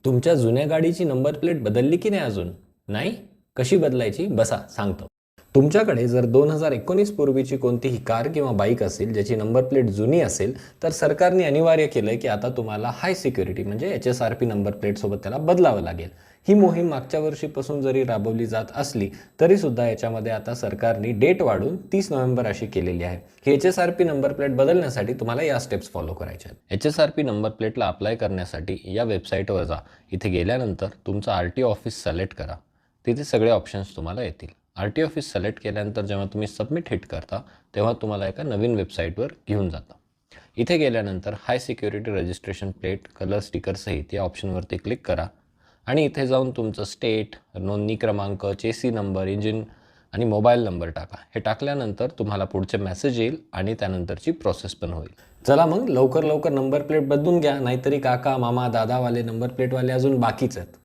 तुमच्या जुन्या गाडीची नंबर प्लेट बदलली की नाही अजून? नाही? कशी बदलायची? बसा सांगतो. तुमच्याकडे जर 2019 पूर्वीची कोणतीही कार किंवा बाईक असेल ज्याची नंबर प्लेट जुनी असेल, तर सरकारने अनिवार्य केलंय की आता तुम्हाला हाय सिक्युरिटी म्हणजे HSRP नंबर प्लेटसोबत त्याला बदलावं लागेल. ही मोहीम मागच्या वर्षीपासून जरी राबवली जात असली तरी सुद्धा याच्यामध्ये आता सरकारने डेट वाढून 30 नोव्हेंबर अशी केलेली आहे. ही HSRP नंबर प्लेट बदलण्यासाठी तुम्हाला या स्टेप्स फॉलो करायच्या आहेत. HSRP नंबर प्लेटला अप्लाय करण्यासाठी या वेबसाईटवर जा. इथे गेल्यानंतर तुमचं RTO ऑफिस सिलेक्ट करा. तिथे सगळे ऑप्शन्स तुम्हाला येतील. RTO ऑफिस सिलेक्ट केल्यानंतर जेव्हा तुम्ही सबमिट हिट करता तेव्हा तुम्हाला एका नवीन वेबसाईटवर घेऊन जातं. इथे गेल्यानंतर हाय security registration plate colour sticker सहित या ऑप्शनवरती क्लिक करा आणि इथे जाऊन तुमचं स्टेट, नोंदणी क्रमांक, चेसी नंबर, इंजिन आणि मोबाईल नंबर टाका. हे टाकल्यानंतर तुम्हाला पुढचे मेसेज येईल आणि त्यानंतरची प्रोसेस पण होईल. चला मग लवकर नंबर प्लेट बदलून घ्या, नाहीतरी काका, मामा, दादावाले नंबर प्लेटवाले अजून बाकीच आहेत.